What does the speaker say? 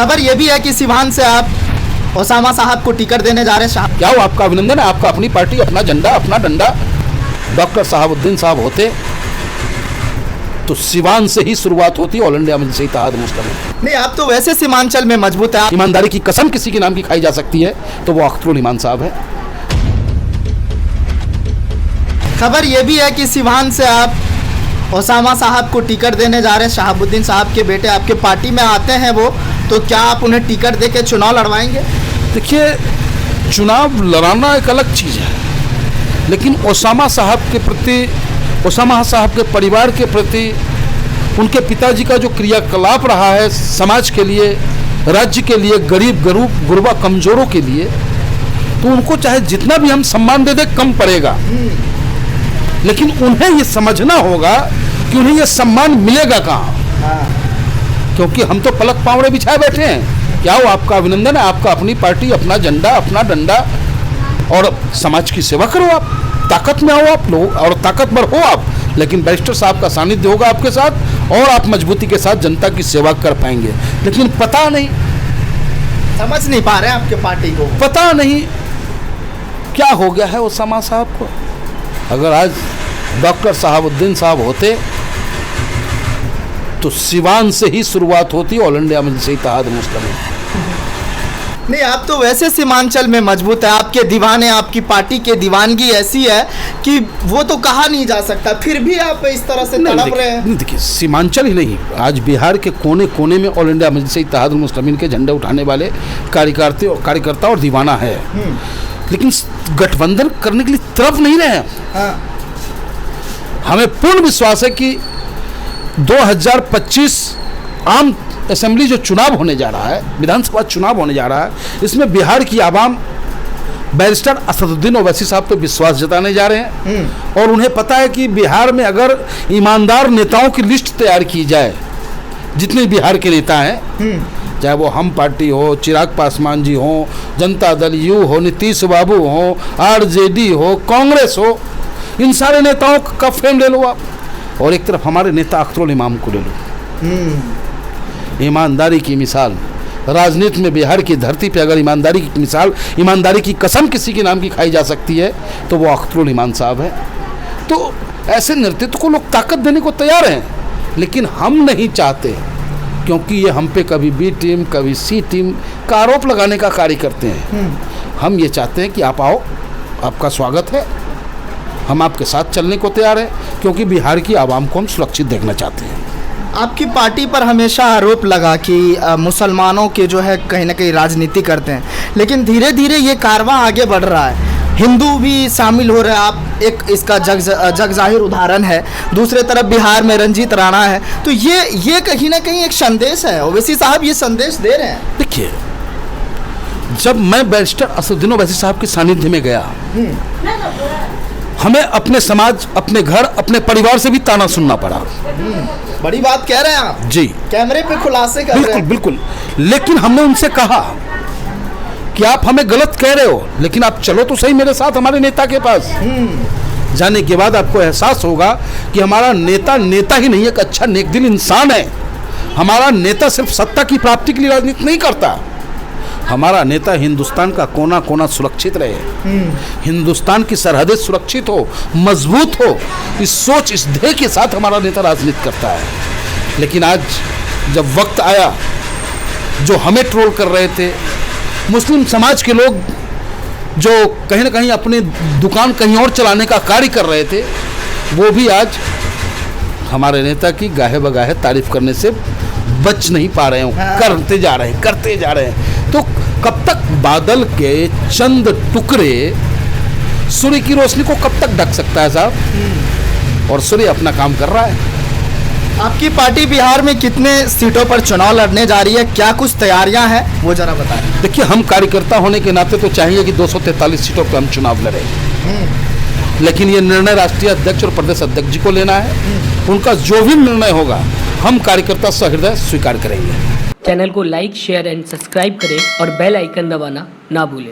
खबर ये भी है कि सिवान से आप ओसामा साहब को टिकट देने जा रहे हैं। क्या हो, आपका अभिनंदन है। आपका अपनी पार्टी, अपना झंडा, अपना डंडा। डॉक्टर साहबुद्दीन साहब होते तो सिवान से ही शुरुआत होती ऑल इंडिया मजलिस इत्तेहाद मुस्लिमीन। नहीं, आप तो वैसे सीमांचल में मजबूत है। ईमानदारी की कसम किसी के नाम की खाई जा सकती है तो वो अख्तरुल ईमान साहब है। खबर ये भी है कि सिवान से आप ओसामा साहब को टिकट देने जा रहे हैं। शहाबुद्दीन साहब के बेटे आपके पार्टी में आते हैं वो, तो क्या आप उन्हें टिकट देके चुनाव लड़वाएंगे? देखिए, चुनाव लड़ाना एक अलग चीज़ है, लेकिन ओसामा साहब के प्रति, ओसामा साहब के परिवार के प्रति, उनके पिताजी का जो क्रियाकलाप रहा है समाज के लिए, राज्य के लिए, गरीब गुरबा कमज़ोरों के लिए, तो उनको चाहे जितना भी हम सम्मान दे दें कम पड़ेगा। लेकिन उन्हें ये समझना होगा कि उन्हें ये सम्मान मिलेगा कहाँ, क्योंकि हम तो पलक पावड़े बिछाए बैठे हैं। क्या हो, आपका अभिनंदन है। आपका अपनी पार्टी, अपना झंडा, अपना डंडा, और समाज की सेवा करो। आप ताकत में आओ, आप लोग और ताकतवर हो आप, लेकिन बैरिस्टर साहब का सानिध्य होगा आपके साथ और आप मजबूती के साथ जनता की सेवा कर पाएंगे। लेकिन पता नहीं, समझ नहीं पा रहे हैं आपके पार्टी को, पता नहीं क्या हो गया है ओसामा साहब को। अगर आज डॉक्टर साहबुद्दीन साहब होते तो सिवान से ही शुरुआत होती ऑल इंडिया मजलिस इत्तेहाद मुस्लिमीन। नहीं, आप तो वैसे सीमांचल में मजबूत है। आपके दीवाने, आपकी पार्टी के दीवानगी ऐसी है कि वो तो कहा नहीं जा सकता, फिर भी आप इस तरह से तड़प रहे हैं। देखिए, सीमांचल ही नहीं, आज बिहार के कोने कोने में ऑल इंडिया मजलिस इत्तेहाद मुस्लिमीन के झंडे उठाने वाले कार्यकर्ता और दीवाना है। लेकिन गठबंधन करने के लिए तरफ नहीं रहे हैं। हमें पूर्ण विश्वास है कि 2025 आम असेंबली जो चुनाव होने जा रहा है, विधानसभा चुनाव होने जा रहा है, इसमें बिहार की आवाम बैरिस्टर असदुद्दीन ओवैसी साहब पे विश्वास जताने जा रहे हैं। और उन्हें पता है कि बिहार में अगर ईमानदार नेताओं की लिस्ट तैयार की जाए, जितने बिहार के नेता हैं, चाहे वो हम पार्टी हो, चिराग पासवान जी हो, जनता दल यू हो, नीतीश बाबू हो, आरजेडी हो, कांग्रेस हो, इन सारे नेताओं का फ्रेम ले लो आप, और एक तरफ हमारे नेता अख्तरुल इमाम को ले लो। ईमानदारी की मिसाल राजनीति में बिहार की धरती पे अगर ईमानदारी की मिसाल, ईमानदारी की कसम किसी के नाम की खाई जा सकती है तो वो अख्तरुल इमाम साहब है। तो ऐसे नेतृत्व को लोग ताकत देने को तैयार हैं, लेकिन हम नहीं चाहते, क्योंकि ये हम पे कभी बी टीम कभी सी टीम का आरोप लगाने का कार्य करते हैं। हम ये चाहते हैं कि आप आओ, आपका स्वागत है, हम आपके साथ चलने को तैयार हैं, क्योंकि बिहार की आवाम को हम सुरक्षित देखना चाहते हैं। आपकी पार्टी पर हमेशा आरोप लगा कि मुसलमानों के जो है कहीं ना कहीं राजनीति करते हैं, लेकिन धीरे धीरे ये कारवां आगे बढ़ रहा है, हिंदू भी शामिल हो रहे हैं। आप एक इसका जग जाहिर उदाहरण है। दूसरे तरफ बिहार में रंजीत राणा है, तो ये कहीं ना कहीं एक संदेश है। ओवैसी साहब ये संदेश दे रहे हैं। देखिए, जब मैं बैरिस्टर असदुद्दीन ओवैसी साहब के सानिध्य में गया, हमें अपने समाज, अपने घर, अपने परिवार से भी ताना सुनना पड़ा। बड़ी बात कह रहे हैं आप जी, कैमरे पे खुलासे कर रहे हैं। बिल्कुल। लेकिन हमने उनसे कहा कि आप हमें गलत कह रहे हो, लेकिन आप चलो तो सही मेरे साथ हमारे नेता के पास। जाने के बाद आपको एहसास होगा कि हमारा नेता ही नहीं, एक अच्छा नेकदिल इंसान है। हमारा नेता सिर्फ सत्ता की प्राप्ति के लिए राजनीति नहीं करता। हमारा नेता हिंदुस्तान का कोना कोना सुरक्षित रहे, हिंदुस्तान की सरहदें सुरक्षित हो, मजबूत हो, इस सोच, इस ध्येय के साथ हमारा नेता राजनीति करता है। लेकिन आज जब वक्त आया, जो हमें ट्रोल कर रहे थे, मुस्लिम समाज के लोग जो कहीं ना कहीं अपनी दुकान कहीं और चलाने का कार्य कर रहे थे, वो भी आज हमारे नेता की गाहे बगाहे तारीफ करने से बच नहीं पा रहे हैं। करते जा रहे हैं। तो कब तक बादल के चंद टुकड़े सूर्य की रोशनी को कब तक ढक सकता है साहब? और सूर्य अपना काम कर रहा है। आपकी पार्टी बिहार में कितने सीटों पर चुनाव लड़ने जा रही है, क्या कुछ तैयारियां हैं, वो जरा बताएं। देखिए, हम कार्यकर्ता होने के नाते तो चाहिए कि 243 सीटों पर हम चुनाव लड़ें, लेकिन ये निर्णय राष्ट्रीय अध्यक्ष और प्रदेश अध्यक्ष जी को लेना है। उनका जो भी निर्णय होगा हम कार्यकर्ता सहृदय स्वीकार करेंगे। चैनल को लाइक, शेयर एंड सब्सक्राइब करें और बेल आइकन दबाना ना भूलें।